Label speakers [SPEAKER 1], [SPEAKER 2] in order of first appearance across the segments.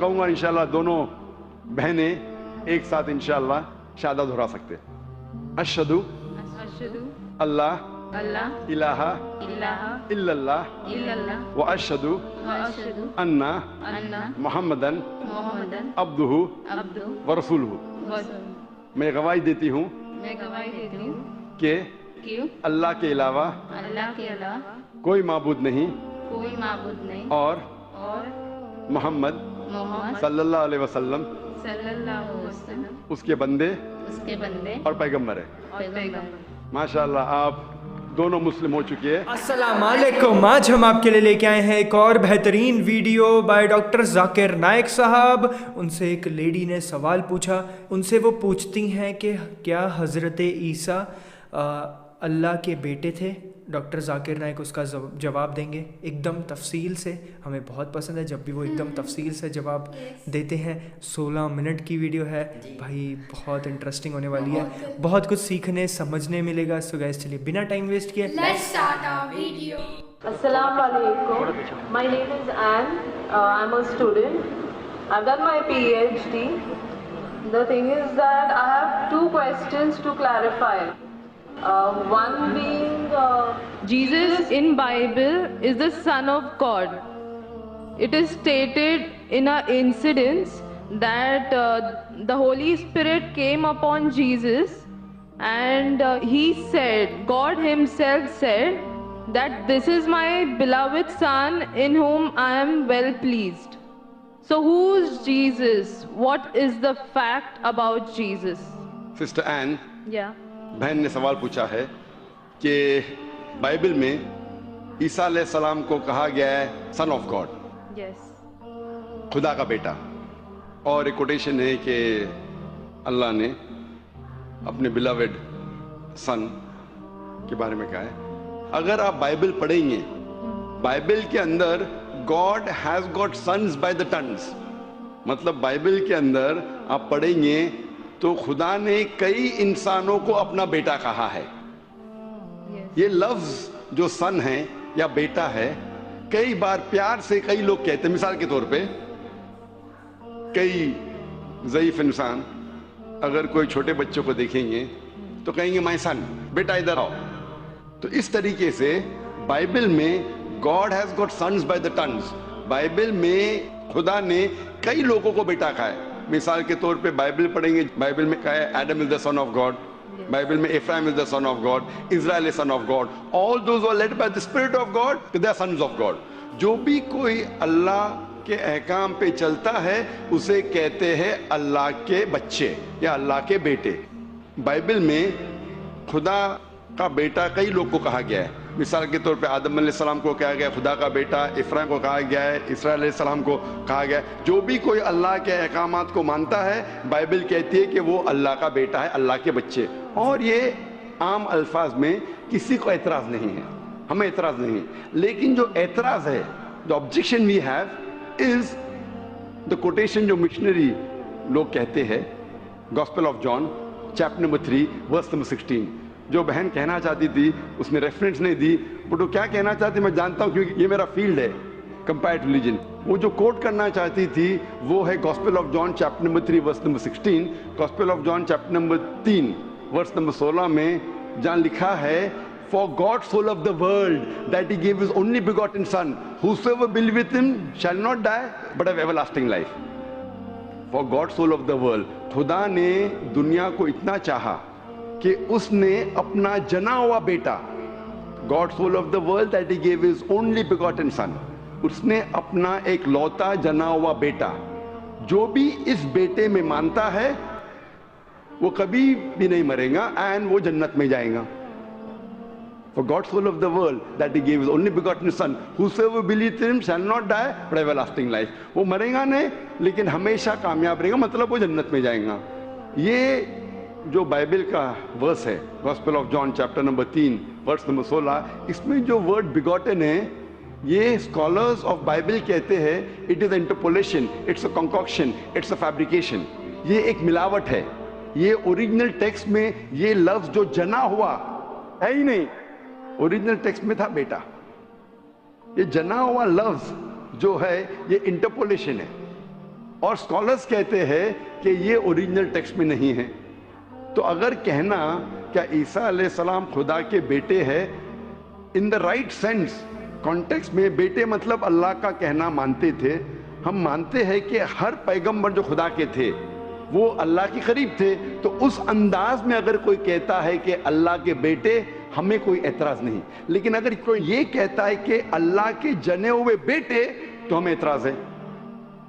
[SPEAKER 1] کہوں گا انشاءاللہ دونوں بہنیں ایک ساتھ انشاءاللہ شہادت دہرا سکتے. اشہدو اللہ الہ الا اللہ واشہدو ان محمدن عبدہ ورسولہ. میں گواہی دیتی ہوں کہ اللہ کے علاوہ کوئی معبود نہیں اور محمد صلی اللہ علیہ وسلم اس کے بندے اور پیغمبر ہے. ماشاءاللہ آپ دونوں مسلم ہو چکے ہیں.
[SPEAKER 2] السلام علیکم. آج ہم آپ کے لیے لے کے آئے ہیں ایک اور بہترین video by doctor Zakir Naik صاحب. ان سے ایک لیڈی نے سوال پوچھا. ان سے وہ پوچھتی ہیں کہ کیا حضرت عیسیٰ اللہ کے بیٹے تھے؟ ڈاکٹر ذاکر نائک اس کا جواب دیں گے ایک دم تفصیل سے. ہمیں بہت پسند ہے جب بھی وہ ایک دم تفصیل سے جواب دیتے ہیں. 16 منٹ کی ویڈیو ہے بھائی, بہت انٹرسٹنگ ہونے والی ہے, بہت کچھ سیکھنے سمجھنے ملے گا. سو گائز چلیے بنا ٹائم ویسٹ کیے
[SPEAKER 3] لیٹس اسٹارٹ آور ویڈیو. السلام علیکم. مائی نیم از این. I am a student. I've done my PhD. The thing is that I have two questions to clarify. One being Jesus in Bible is the Son of God. It is stated in an incident that the Holy Spirit came upon Jesus and he said, God himself said that this is my beloved Son in whom I am well pleased. So who's Jesus? What is the fact about Jesus?
[SPEAKER 1] Sister Ann,
[SPEAKER 3] Yeah.
[SPEAKER 1] بہن نے سوال پوچھا ہے کہ Bible میں عیسیٰ علیہ السلام کو کہا گیا ہے سن آف گاڈ,
[SPEAKER 3] Yes.
[SPEAKER 1] خدا کا بیٹا, اور ایک کوٹیشن ہے کہ اللہ نے اپنے بلاوڈ سن کے بارے میں کہا ہے. اگر آپ بائبل پڑھیں گے, بائبل کے اندر God has got sons by the tons. مطلب بائبل کے اندر آپ پڑھیں گے تو خدا نے کئی انسانوں کو اپنا بیٹا کہا ہے. یہ لفظ جو سن ہے یا بیٹا ہے کئی بار پیار سے کئی لوگ کہتے ہیں. مثال کے طور پہ کئی ضعیف انسان اگر کوئی چھوٹے بچوں کو دیکھیں گے تو کہیں گے مائی سن, بیٹا ادھر آؤ. تو اس طریقے سے بائبل میں God has got sons by the tons. Bible میں خدا نے کئی لوگوں کو بیٹا کہا ہے. مثال کے طور پہ بائبل پڑھیں گے, بائبل میں کہا ہے Adam is the son of God, Bible میں Ephraim is the son of God, Israel is son of God. All those are led by the spirit of God, they are sons of God. جو بھی کوئی اللہ کے احکام پہ چلتا ہے اسے کہتے ہیں اللہ کے بچے یا اللہ کے بیٹے. بائبل میں خدا کا بیٹا کئی لوگ کو کہا گیا ہے. مثال کے طور پہ آدم علیہ السلام کو کہا گیا خدا کا بیٹا, افرایم کو کہا گیا ہے, اسرائیل علیہ السلام کو کہا گیا ہے. جو بھی کوئی اللہ کے احکامات کو مانتا ہے بائبل کہتی ہے کہ وہ اللہ کا بیٹا ہے, اللہ کے بچے. اور یہ عام الفاظ میں کسی کو اعتراض نہیں ہے, ہمیں اعتراض نہیں ہے. لیکن جو اعتراض ہے, the objection we have is the quotation جو مشنری لوگ کہتے ہیں, gospel of John chapter number 3 verse number 16. جو بہن کہنا چاہتی تھی اس نے ریفرنس نہیں دی, بٹ وہ کیا کہنا چاہتی میں جانتا ہوں کیونکہ یہ میرا فیلڈ ہے, کمپیئرڈ ریلیجن. وہ جو کوٹ کرنا چاہتی تھی وہ ہے gospel of John chapter number 3 verse number 16. Gospel of John chapter number 3 verse number 16 میں جہاں لکھا ہے For God so loved the world that he gave his only begotten son, whosoever believeth him shall not die but have everlasting life. For God so loved the world. خدا نے دنیا کو اتنا چاہا کہ اس نے اپنا جنا ہوا بیٹا, God so loved the world that he gave his only begotten son, اس نے اپنا ایک لوتا جنا ہوا بیٹا, جو بھی اس بیٹے میں مانتا ہے وہ کبھی بھی نہیں مرے گا اینڈ وہ جنت میں جائے گا. For God so loved the world that he gave his only begotten son, whosoever believeth in him shall not die but have everlasting life. وہ مرے گا نہیں لیکن ہمیشہ کامیاب رہے گا, مطلب وہ جنت میں جائیں گا. یہ جو بائبل کا ورس ہے gospel of John chapter number 3 verse number 16, اس میں جو ورڈ begotten ہے یہ اسکالرز آف بائبل کہتے ہیں it is interpolation, it's a concoction, it's a fabrication. یہ ایک ملاوٹ ہے. یہ اوریجنل ٹیکسٹ میں یہ لفظ جو جنا ہوا ہے ہی نہیں, اوریجنل ٹیکسٹ میں تھا بیٹا. یہ جنا ہوا لفظ جو ہے یہ انٹرپولیشن ہے. اور اسکالرس کہتے ہیں کہ یہ اوریجنل ٹیکسٹ میں نہیں ہے. تو اگر کہنا کیا عیسیٰ علیہ السلام خدا کے بیٹے ہیں ان دا رائٹ سینس کانٹیکسٹ میں، بیٹے مطلب اللہ کا کہنا مانتے تھے. ہم مانتے ہیں کہ ہر پیغمبر جو خدا کے تھے وہ اللہ کے قریب تھے. تو اس انداز میں اگر کوئی کہتا ہے کہ اللہ کے بیٹے، ہمیں کوئی اعتراض نہیں. لیکن اگر کوئی یہ کہتا ہے کہ اللہ کے جنے ہوئے بیٹے، تو ہمیں اعتراض ہے،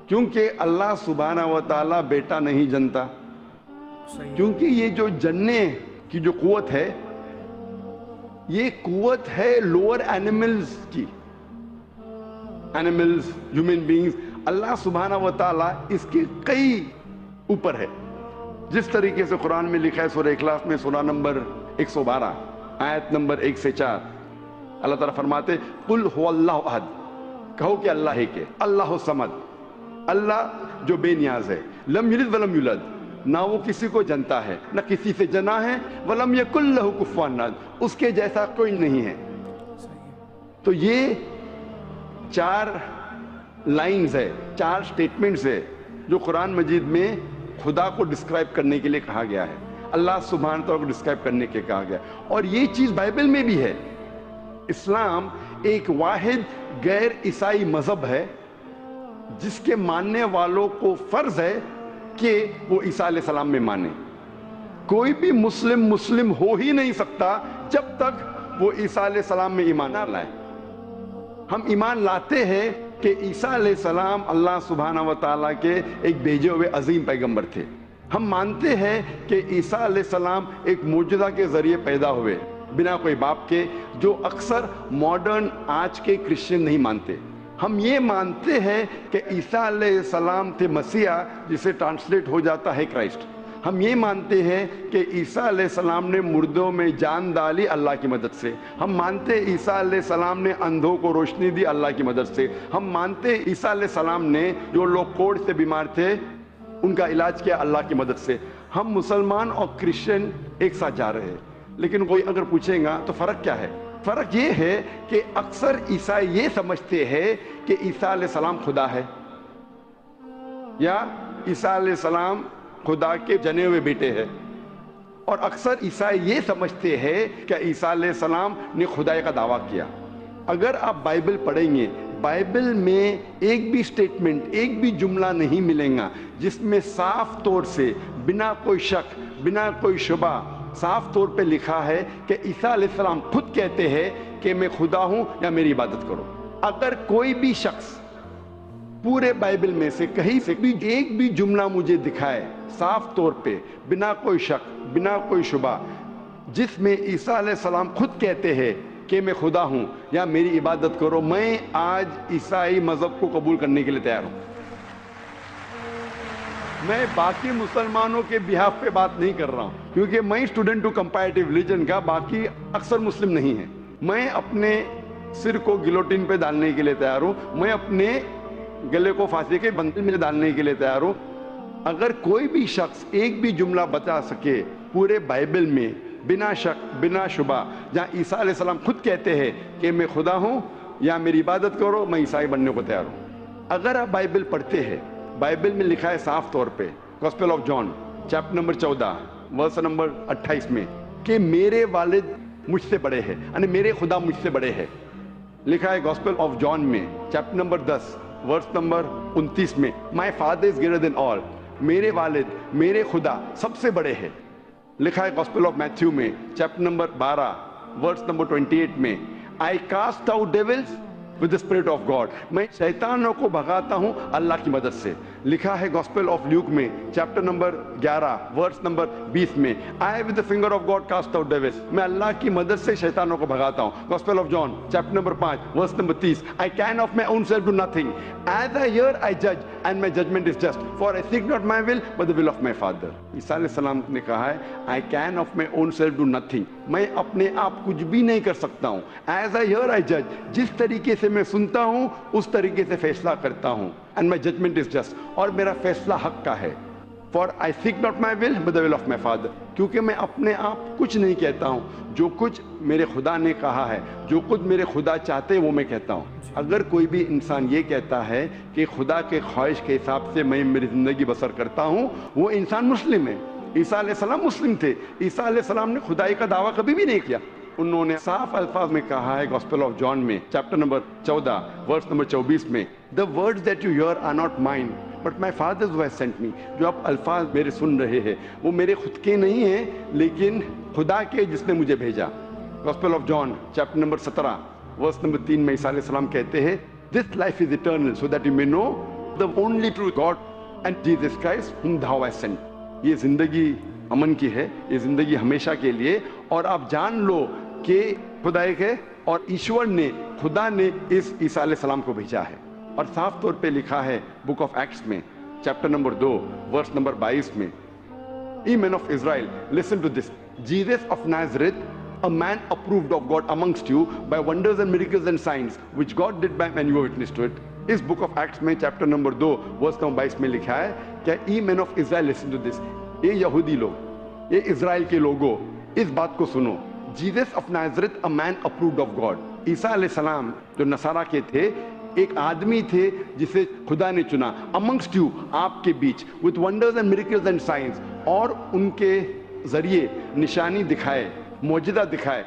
[SPEAKER 1] کیونکہ اللہ سبحانہ و تعالیٰ بیٹا نہیں جنتا. کیونکہ یہ جو جننے کی جو قوت ہے، یہ قوت ہے لوور اینیملز کی. اینیملز، ہیومن بینگز، اللہ سبحانہ و تعالیٰ اس کے کئی اوپر ہے. جس طریقے سے قرآن میں لکھا ہے سورہ اخلاص میں سورہ نمبر 112 آیت نمبر 1 سے 4، اللہ تعالیٰ فرماتے قل هو اللہ احد، کہو کہ اللہ ایک ہے، اللہ الصمد، اللہ جو بے نیاز ہے، لم یلد ولم یولد، نہ وہ کسی کو جنتا ہے نہ کسی سے جنا ہے، ولم یکن لہ کفوا احد، اس کے جیسا کوئی نہیں ہے. تو یہ 4 لائنز ہے، 4 سٹیٹمنٹس ہے جو قرآن مجید میں خدا کو ڈسکرائب کرنے کے لیے کہا گیا ہے، اللہ سبحانہ تعالیٰ کو ڈسکرائب کرنے کے کہا گیا. اور یہ چیز بائبل میں بھی ہے. اسلام ایک واحد غیر عیسائی مذہب ہے جس کے ماننے والوں کو فرض ہے کہ وہ عیسیٰ علیہ السلام میں مانے. کوئی بھی مسلم ہو ہی نہیں سکتا جب تک وہ عیسیٰ علیہ السلام میں ایمان نہ لائے. ہم ایمان لاتے ہیں کہ عیسیٰ علیہ السلام اللہ سبحانہ و تعالیٰ کے ایک بھیجے ہوئے عظیم پیغمبر تھے. ہم مانتے ہیں کہ عیسیٰ علیہ السلام ایک معجزہ کے ذریعے پیدا ہوئے بنا کوئی باپ کے، جو اکثر ماڈرن آج کے کرسچن نہیں مانتے. ہم یہ مانتے ہیں کہ عیسیٰ علیہ السلام تھے مسیح، جسے ٹرانسلیٹ ہو جاتا ہے کرائسٹ. ہم یہ مانتے ہیں کہ عیسیٰ علیہ السلام نے مردوں میں جان ڈالی اللہ کی مدد سے. ہم مانتے ہیں عیسیٰ علیہ السلام نے اندھوں کو روشنی دی اللہ کی مدد سے. ہم مانتے ہیں عیسیٰ علیہ السلام نے جو لوگ کوڑھ سے بیمار تھے ان کا علاج کیا اللہ کی مدد سے. ہم مسلمان اور کرسچن ایک ساتھ جا رہے ہیں. لیکن کوئی اگر پوچھے گا تو فرق کیا ہے؟ فرق یہ ہے کہ اکثر عیسائی یہ سمجھتے ہیں کہ عیسیٰ علیہ السلام خدا ہے، یا عیسیٰ علیہ السلام خدا کے جنے ہوئے بیٹے ہیں. اور اکثر عیسائی یہ سمجھتے ہیں کہ عیسیٰ علیہ السلام نے خدائی کا دعویٰ کیا. اگر آپ بائبل پڑھیں گے، بائبل میں ایک بھی سٹیٹمنٹ، ایک بھی جملہ نہیں ملے گا جس میں صاف طور سے بنا کوئی شک، بنا کوئی شبہ صاف طور پہ لکھا ہے کہ عیسیٰ علیہ السلام خود کہتے ہیں کہ میں خدا ہوں یا میری عبادت کرو. اگر کوئی بھی شخص پورے بائبل میں سے کہیں سے بھی ایک بھی جملہ مجھے دکھائے صاف طور پہ بنا کوئی شک، بنا کوئی شبہ، جس میں عیسیٰ علیہ السلام خود کہتے ہیں کہ میں خدا ہوں یا میری عبادت کرو، میں آج عیسائی مذہب کو قبول کرنے کے لیے تیار ہوں. میں باقی مسلمانوں کے بہاف پہ بات نہیں کر رہا ہوں، کیونکہ میں اسٹوڈنٹ ہوں کمپیریٹیو ریلیجن کا، باقی اکثر مسلم نہیں ہیں. میں اپنے سر کو گلوٹین پہ ڈالنے کے لیے تیار ہوں، میں اپنے گلے کو پھانسی کے بندل میں ڈالنے کے لیے تیار ہوں. اگر کوئی بھی شخص ایک بھی جملہ بتا سکے پورے بائبل میں بنا شک، بنا شبہ، جہاں عیسیٰ علیہ السلام خود کہتے ہیں کہ میں خدا ہوں یا میری عبادت کرو، میں عیسائی بننے کو تیار ہوں. اگر آپ بائبل پڑھتے ہیں، بائبل میں لکھا ہے صاف طور پہ gospel of John chapter number 14 verse number 28 میں کہ میرے والد مجھ سے بڑے ہیں، یعنی میرے خدا مجھ سے بڑے ہیں. لکھا ہے گاسپل آف جان میں چیپٹر نمبر 10 ورس نمبر 29 میں my father is greater than آل، میرے والد، میرے خدا سب سے بڑے ہیں. لکھا ہے گاسپل آف میتھیو میں چیپٹر نمبر 12 ورس نمبر 28 میں I cast out devils with the spirit of God، میں شیطانوں کو بھگاتا ہوں اللہ کی مدد سے. لکھا ہے گاسپل آف لیوک میں چیپٹر نمبر 11 ورس نمبر 20 میں I with the finger of God cast out devils، میں اللہ کی مدد سے شیطانوں کو بھگاتا ہوں. Gospel of John chapter number 5 verse number 30 I can of my own self do nothing، as I hear I judge and my judgment is just، for I seek not my will but the will of my Father. عیسیٰ علیہ السلام نے کہا ہے I can of my own self do nothing، میں اپنے آپ کچھ بھی نہیں کر سکتا ہوں. As I hear I judge، جس طریقے سے میں سنتا ہوں اس طریقے سے فیصلہ کرتا ہوں. And my judgment is just، اور میرا فیصلہ حق کا ہے. For I seek not my will, but the will of my Father. کیونکہ میں اپنے آپ کچھ نہیں کہتا ہوں, جو کچھ میرے خدا نے کہا ہے, جو کچھ میرے خدا چاہتے ہیں وہ میں کہتا ہوں. اگر کوئی بھی انسان یہ کہتا ہے کہ خدا کے خواہش کے حساب سے میں میری زندگی بسر کرتا ہوں, وہ انسان مسلم ہے. عیسیٰ علیہ السلام مسلم تھے. عیسیٰ علیہ السلام نے خدائی کا دعویٰ کبھی بھی نہیں کیا. انہوں نے صاف الفاظ میں کہا ہے گاسپل آف جان میں چیپٹر نمبر 14 ورس نمبر 24 میں, The words that you hear are not mine, but my Father who has sent me. جو آپ الفاظ میرے سن رہے ہیں وہ میرے خود کے نہیں ہیں لیکن خدا کے جس نے مجھے بھیجا. Gospel of John chapter number 17 verse number 3 میں عیسیٰ علیہ السلام کہتے ہیں, This life is eternal, so that you may know the only true God and Jesus Christ whom thou hast sent. یہ زندگی امن کی ہے, یہ زندگی ہمیشہ کے لیے, اور آپ جان لو کہ خدا ایک ہے اور ایشور نے, خدا نے اس عیسیٰ علیہ السلام کو بھیجا ہے. اور صاف طور پہ لکھا ہے بک آف ایکٹس میں چیپٹر نمبر 2 ورس نمبر 22 میں, Ye men of Israel, listen to this. Jesus of Nazareth, a man approved of God amongst you by wonders and miracles and signs which God did by and you were witness to it. اس book of Acts میں chapter number 2 verse number 22 میں لکھا ہے کہ Ye men of Israel, listen to this. یہ یہودی لوگ, یہ اسرائیل کے لوگوں, اس بات کو سنو. Jesus of Nazareth, a man approved of God. عیسیٰ علیہ السلام جو نصارہ کے تھے, ایک آدمی تھے جسے خدا نے چنا, amongst you, آپ کے بیچ, with wonders and miracles and signs, اور ان کے ذریعے نشانی دکھائے, معجزہ دکھائے,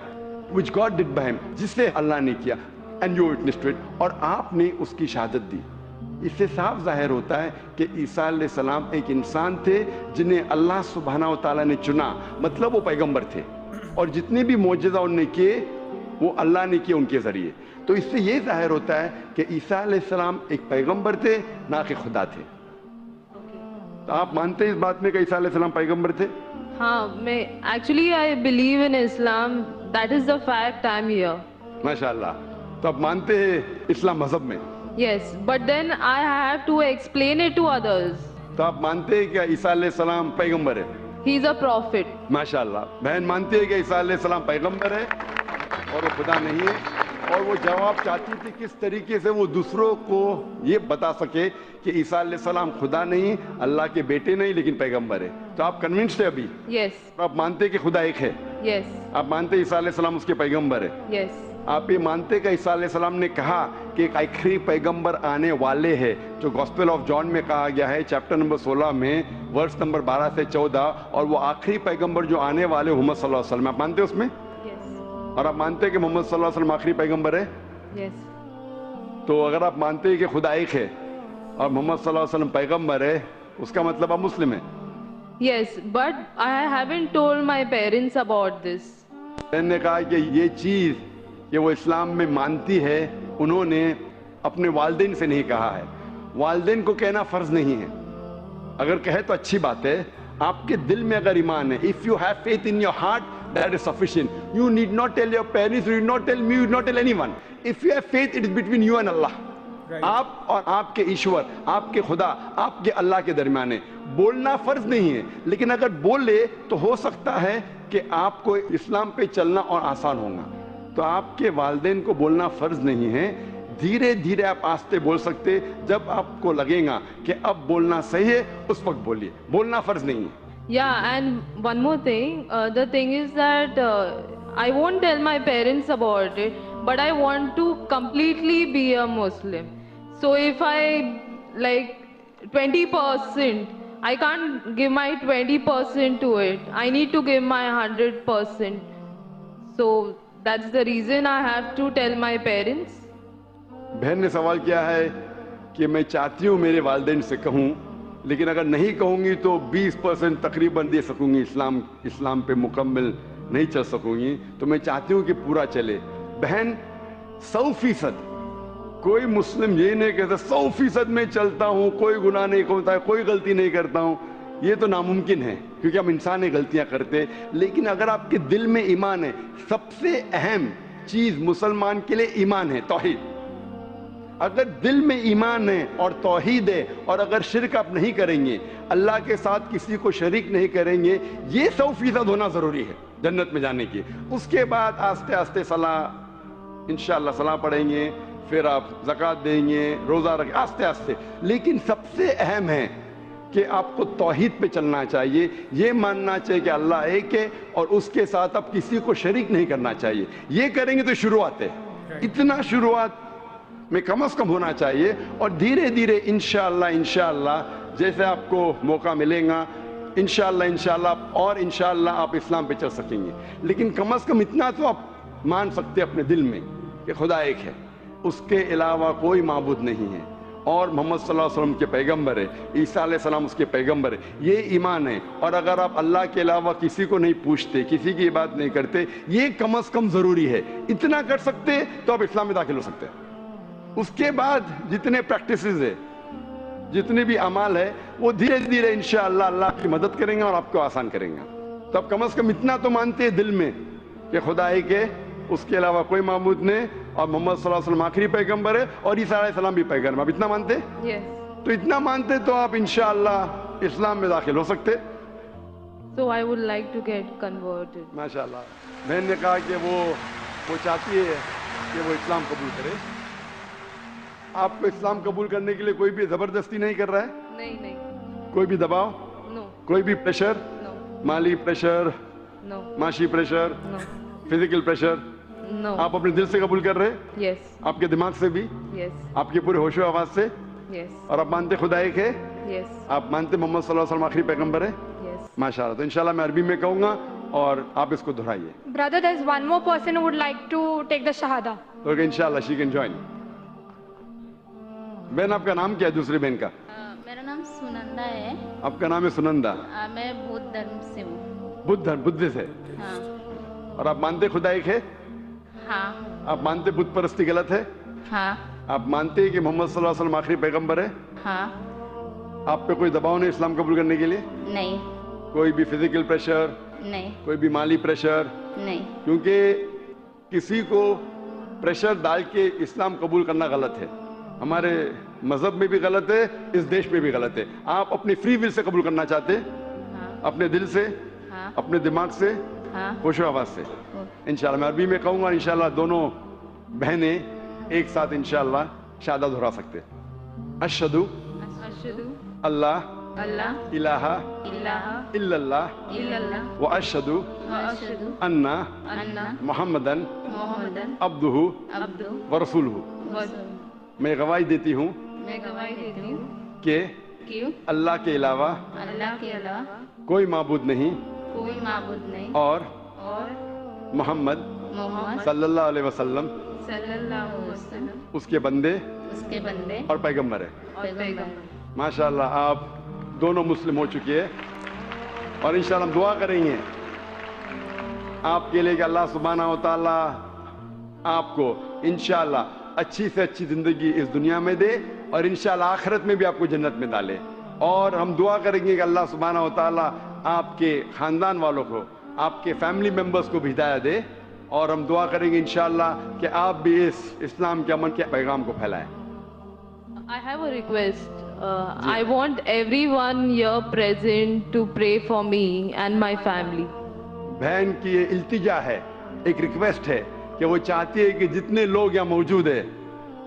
[SPEAKER 1] which God did by him, جس سے اللہ نے کیا, and you witnessed to it, اور آپ نے اس کی شہادت دی. اس سے صاف ظاہر ہوتا ہے کہ عیسیٰ علیہ السلام ایک انسان تھے جنہیں اللہ سبحانہ و تعالیٰ نے چنا, مطلب وہ پیغمبر تھے, اور جتنے بھی معجزہ انہوں نے کیے وہ اللہ نے کیے ان کے ذریعے. تو اس سے یہ ظاہر ہوتا ہے کہ عیسیٰ علیہ السلام ایک پیغمبر تھے, نہ کہ خدا تھے. تو آپ مانتے ہیں اس بات میں کہ عیسیٰ علیہ السلام پیغمبر تھے؟
[SPEAKER 3] ہاں, میں actually I believe in Islam, that is the fact, I am here.
[SPEAKER 1] ماشاء اللہ. تو آپ مانتے ہیں اسلام مذہب میں؟
[SPEAKER 3] Yes, but then I have to explain it to others.
[SPEAKER 1] تو آپ مانتے ہیں کہ عیسیٰ علیہ السلام پیغمبر ہے؟
[SPEAKER 3] ہی از اے پروفٹ.
[SPEAKER 1] ماشاء اللہ. بہن مانتی ہے کہ عیسیٰ علیہ السلام پیغمبر ہے اور وہ خدا نہیں ہے, اور وہ جواب چاہتی تھی کس طریقے سے وہ دوسروں کو یہ بتا سکے کہ عیسیٰ علیہ السلام خدا نہیں, اللہ کے بیٹے نہیں, لیکن پیغمبر ہے. تو آپ کنونسڈ ہے ابھی؟
[SPEAKER 3] یس.
[SPEAKER 1] آپ مانتے کہ خدا ایک ہے؟
[SPEAKER 3] یس.
[SPEAKER 1] آپ مانتے عیسیٰ علیہ السلام اس کے پیغمبر ہے؟
[SPEAKER 3] یس.
[SPEAKER 1] آپ یہ مانتے کہ عیسیٰ علیہ السلام نے کہا کہ ایک آخری پیغمبر آنے والے ہیں, جو گاسپل آف جان میں کہا گیا ہے چیپٹر نمبر 16 میں ورس نمبر 12 سے 14, اور وہ آخری پیغمبر جو آنے والے محمد صلی اللہ علیہ وسلم, آپ مانتے اس میں؟ اور آپ مانتے کہ محمد صلی اللہ علیہ وسلم آخری پیغمبر ہے؟
[SPEAKER 3] یس.
[SPEAKER 1] تو اگر آپ مانتے ہیں کہ خدا ایک ہے اور محمد صلی اللہ علیہ وسلم پیغمبر ہے, اس کا مطلب آپ مسلم ہیں؟
[SPEAKER 3] Yes, but I haven't told my parents about this.
[SPEAKER 1] میں نے کہا کہ یہ چیز کہ وہ اسلام میں مانتی ہے, انہوں نے اپنے والدین سے نہیں کہا ہے. والدین کو کہنا فرض نہیں ہے, اگر کہے تو اچھی بات ہے. آپ کے دل میں اگر ایمان ہے, if you have faith in your heart, that is sufficient. You need not tell your parents, you need not tell me, you need not tell anyone. If you have faith, it is between you and Allah. آپ اور آپ کے ایشور, آپ کے خدا, آپ کے اللہ کے درمیان ہے. بولنا فرض نہیں ہے, لیکن اگر بولے تو ہو سکتا ہے کہ آپ کو اسلام پہ چلنا اور آسان ہوگا. تو آپ کے والدین کو بولنا فرض نہیں ہے, دھیرے دھیرے آپ آستے بول سکتے. جب آپ کو لگے گا کہ اب بولنا صحیح ہے, اس وقت بولیے, بولنا فرض نہیں ہے.
[SPEAKER 3] Yeah, and one more thing, the thing is that I won't tell my parents about it, but I want to completely be a Muslim. So if I like 20%, I can't give my 20% to it. I need to give my 100%. So that's the reason I have to tell my parents.
[SPEAKER 1] بہن نے سوال کیا ہے کہ میں چاہتی ہوں میرے والدین سے کہوں, لیکن اگر نہیں کہوں گی تو 20% تقریباً دے سکوں گی, اسلام پہ مکمل نہیں چل سکوں گی. تو میں چاہتی ہوں کہ پورا چلے. بہن 100%, کوئی مسلم یہ نہیں کہتا 100% میں چلتا ہوں, کوئی گناہ نہیں کرتا ہے, کوئی غلطی نہیں کرتا ہوں. یہ تو ناممکن ہے کیونکہ ہم انسان ہیں, غلطیاں کرتے. لیکن اگر آپ کے دل میں ایمان ہے, سب سے اہم چیز مسلمان کے لیے ایمان ہے, توحید. اگر دل میں ایمان ہے اور توحید ہے, اور اگر شرک آپ نہیں کریں گے, اللہ کے ساتھ کسی کو شریک نہیں کریں گے, یہ 100% ہونا ضروری ہے جنت میں جانے کی. اس کے بعد آستے آستے صلاح, انشاءاللہ صلاح پڑھیں گے, پھر آپ زکوٰۃ دیں گے, روزہ رکھیں, آستے آستے. لیکن سب سے اہم ہے کہ آپ کو توحید پہ چلنا چاہیے, یہ ماننا چاہیے کہ اللہ ایک ہے اور اس کے ساتھ آپ کسی کو شریک نہیں کرنا چاہیے. یہ کریں گے تو شروعات ہے, اتنا شروعات میں کم از کم ہونا چاہیے, اور دھیرے دھیرے انشاءاللہ جیسے آپ کو موقع ملے گا انشاءاللہ اور انشاءاللہ آپ اسلام پہ چل سکیں گے. لیکن کم از کم اتنا تو آپ مان سکتے اپنے دل میں کہ خدا ایک ہے, اس کے علاوہ کوئی معبود نہیں ہے, اور محمد صلی اللہ علیہ وسلم کے پیغمبر ہے, عیسیٰ علیہ السلام اس کے پیغمبر ہے, یہ ایمان ہے. اور اگر آپ اللہ کے علاوہ کسی کو نہیں پوچھتے, کسی کی عبادت نہیں کرتے, یہ کم از کم ضروری ہے. اتنا کر سکتے تو آپ اسلام میں داخل ہو سکتے ہیں. اس کے بعد جتنے پریکٹسز ہے, جتنے بھی اعمال ہے, وہ دھیرے دھیرے انشاءاللہ اللہ کی مدد کریں گے اور آپ کو آسان کریں گے. تو آپ کم از کم اتنا تو مانتے ہیں دل میں کہ خدا ایک ہے, اس کے علاوہ کوئی معبود نہیں, اور محمد صلی اللہ علیہ وسلم آخری پیغمبر ہے, اور عیسیٰ علیہ السلام بھی پیغمبر. آپ اتنا مانتے؟ تو اتنا مانتے تو آپ انشاءاللہ اسلام میں داخل ہو سکتے.
[SPEAKER 3] So I would like to get converted.
[SPEAKER 1] ماشاءاللہ. بہن نے کہا کہ وہ چاہتی ہے کہ وہ اسلام قبول کرے. آپ کو اسلام قبول کرنے کے لیے کوئی بھی زبردستی نہیں کر رہا ہے؟
[SPEAKER 3] نہیں.
[SPEAKER 1] کوئی بھی دباؤ؟
[SPEAKER 3] No.
[SPEAKER 1] کوئی بھی پریشر؟
[SPEAKER 3] No.
[SPEAKER 1] مالی پریشر,
[SPEAKER 3] No.
[SPEAKER 1] معاشی pressure,
[SPEAKER 3] No.
[SPEAKER 1] Physical pressure?
[SPEAKER 3] No.
[SPEAKER 1] آپ اپنے دل سے قبول کر رہے؟
[SPEAKER 3] Yes.
[SPEAKER 1] آپ کے دماغ سے بھی,
[SPEAKER 3] Yes.
[SPEAKER 1] آپ کے پورے ہوش و آواز سے,
[SPEAKER 3] Yes.
[SPEAKER 1] اور آپ مانتے خدا ایک ہے,
[SPEAKER 3] Yes.
[SPEAKER 1] آپ مانتے محمد صلی اللہ علیہ وسلم آخری پیغمبر ہے؟
[SPEAKER 3] Yes.
[SPEAKER 1] ماشاءاللہ. تو انشاءاللہ میں عربی میں کہوں گا اور آپ اس کو دہرائیے.
[SPEAKER 4] Brother, there's one more person who would like to take the Shahada.
[SPEAKER 1] Okay, انشاءاللہ شی کین جوائن. بہن آپ کا نام کیا ہے دوسری بہن کا؟
[SPEAKER 5] میرا نام سنندا ہے.
[SPEAKER 1] آپ کا نام ہے سنندا.
[SPEAKER 5] میں بدھ دھرم سے ہوں.
[SPEAKER 1] بدھ سے.
[SPEAKER 5] ہاں.
[SPEAKER 1] اور آپ مانتے خدا ایک ہے؟
[SPEAKER 5] ہاں.
[SPEAKER 1] آپ مانتے بت پرستی غلط ہے؟
[SPEAKER 5] ہاں.
[SPEAKER 1] آپ مانتے ہیں کہ محمد صلی اللہ علیہ وسلم آخری پیغمبر ہے؟
[SPEAKER 5] ہاں.
[SPEAKER 1] آپ پہ کوئی دباؤ نہیں اسلام قبول کرنے کے لیے؟
[SPEAKER 5] نہیں.
[SPEAKER 1] کوئی بھی فزیکل پریشر,
[SPEAKER 5] نہیں.
[SPEAKER 1] کوئی بھی مالی پریشر؟
[SPEAKER 5] نہیں.
[SPEAKER 1] کیونکہ کسی کو پریشر ڈال کے اسلام قبول کرنا غلط ہے. ہمارے مذہب میں بھی غلط ہے, اس دیش میں بھی غلط ہے. آپ اپنی فری ول سے قبول کرنا چاہتے, اپنے دل سے,
[SPEAKER 5] ہاں.
[SPEAKER 1] اپنے دماغ سے,
[SPEAKER 5] ہاں.
[SPEAKER 1] ہوش و آواز سے. انشاءاللہ میں عربی میں کہوں گا, انشاءاللہ دونوں بہنیں ایک ساتھ انشاءاللہ شہادت دہرا سکتے. اشہدو
[SPEAKER 5] اشہدو
[SPEAKER 1] اللہ
[SPEAKER 5] اللہ
[SPEAKER 1] الہ
[SPEAKER 5] الہ
[SPEAKER 1] الا اللہ
[SPEAKER 5] الا اللہ
[SPEAKER 1] واشہدو
[SPEAKER 5] واشہدو
[SPEAKER 1] ان
[SPEAKER 5] ان
[SPEAKER 1] محمدن
[SPEAKER 5] محمدن
[SPEAKER 1] عبدہ
[SPEAKER 5] عبدہ
[SPEAKER 1] ورسولہ.
[SPEAKER 5] ورسولہ.
[SPEAKER 1] میں گواہی دیتی ہوں
[SPEAKER 5] میں گواہی دیتی ہوں
[SPEAKER 1] کہ
[SPEAKER 5] کہ
[SPEAKER 1] اللہ کے علاوہ
[SPEAKER 5] اللہ کے علاوہ
[SPEAKER 1] کوئی معبود نہیں,
[SPEAKER 5] کوئی معبود نہیں,
[SPEAKER 1] اور
[SPEAKER 5] اور
[SPEAKER 1] محمد
[SPEAKER 5] محمد
[SPEAKER 1] صلی اللہ علیہ وسلم
[SPEAKER 5] صلی اللہ علیہ وسلم
[SPEAKER 1] اس کے بندے
[SPEAKER 5] اس کے بندے
[SPEAKER 1] اور پیغمبر ہے.
[SPEAKER 5] اور پیغمبر.
[SPEAKER 1] ماشاءاللہ آپ دونوں مسلم ہو چکی ہے, اور انشاءاللہ ہم دعا کریں گے آپ کے لیے کہ اللہ سبحانہ و تعالیٰ آپ کو انشاءاللہ اچھی سے اچھی زندگی اس دنیا میں دے, اور انشاءاللہ آخرت میں بھی آپ کو جنت میں ڈالے. اور ہم دعا کریں گے کہ اللہ سبحانہ و تعالیٰ آپ کے خاندان والوں کو, آپ کے فیملی ممبرز کو بھی ہدایت دے, اور ہم دعا کریں گے انشاءاللہ کہ آپ بھی اس اسلام کے امن کے پیغام کو پھیلائیں.
[SPEAKER 3] I have a request. I want everyone here present to pray for me and my family.
[SPEAKER 1] بہن کی یہ التجا ہے, ایک ریکویسٹ ہے کہ وہ چاہتی ہے کہ جتنے لوگ یہاں موجود ہیں,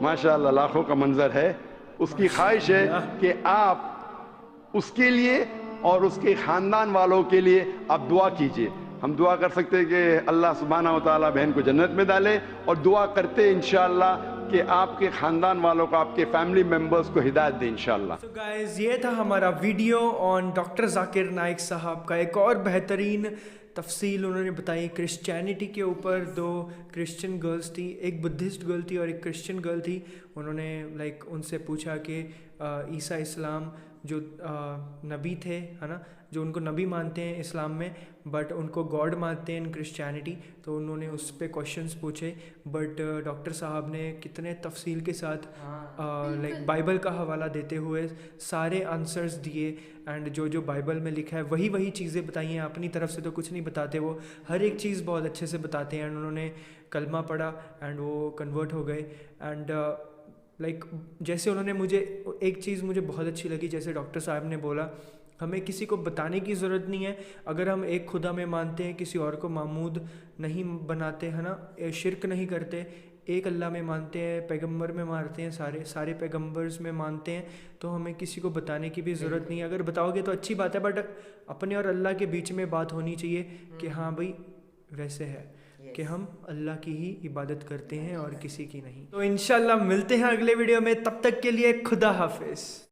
[SPEAKER 1] ماشاءاللہ لاکھوں کا منظر ہے, اس کی خواہش ہے کہ آپ اس کے لیے اور اس کے خاندان والوں کے لیے آپ دعا کیجئے. ہم دعا کر سکتے ہیں کہ اللہ سبحانہ و تعالیٰ بہن کو جنت میں ڈالے, اور دعا کرتے انشاءاللہ کہ آپ کے خاندان والوں کو, آپ کے فیملی ممبرز کو ہدایت دے انشاءاللہ.
[SPEAKER 2] So guys, یہ تھا ہمارا video on doctor Zakir Naik صاحب کا. ایک اور بہترین تفصیل انہوں نے بتائی کرسچینٹی کے اوپر. 2 کرسچن گرلز تھی, ایک بدھسٹ گرل تھی اور ایک کرسچن گرل تھی. انہوں نے ان سے پوچھا کہ عیسیٰ اسلام جو نبی تھے, ہے نا, جو ان کو نبی مانتے ہیں اسلام میں, بٹ ان کو گاڈ مانتے ہیں ان کرسچینٹی. تو انہوں نے اس پہ کوشچنس پوچھے, بٹ ڈاکٹر صاحب نے کتنے تفصیل کے ساتھ بائبل کا حوالہ دیتے ہوئے سارے آنسرز دیے, اینڈ جو بائبل میں لکھا ہے وہی چیزیں بتائی ہیں. اپنی طرف سے تو کچھ نہیں بتاتے, وہ ہر ایک چیز بہت اچھے سے بتاتے ہیں. اینڈ انہوں نے کلمہ پڑھا اینڈ وہ کنورٹ ہو گئے. اینڈ جیسے انہوں نے مجھے ایک چیز مجھے بہت اچھی لگی, جیسے ڈاکٹر صاحب نے بولا ہمیں کسی کو بتانے کی ضرورت نہیں ہے. اگر ہم ایک خدا میں مانتے ہیں, کسی اور کو معبود نہیں بناتے, ہے نا, شرک نہیں کرتے, ایک اللہ میں مانتے ہیں, پیغمبر میں مانتے ہیں, سارے پیغمبرز میں مانتے ہیں, تو ہمیں کسی کو بتانے کی بھی ضرورت نہیں ہے. اگر بتاؤ گے تو اچھی بات ہے, بٹ اپنے اور اللہ کے بیچ میں بات ہونی چاہیے کہ ہاں بھائی ویسے ہے کہ ہم اللہ کی ہی عبادت کرتے ہیں اور کسی کی نہیں. تو انشاءاللہ ملتے ہیں اگلے ویڈیو میں, تب تک کے لیے خدا حافظ.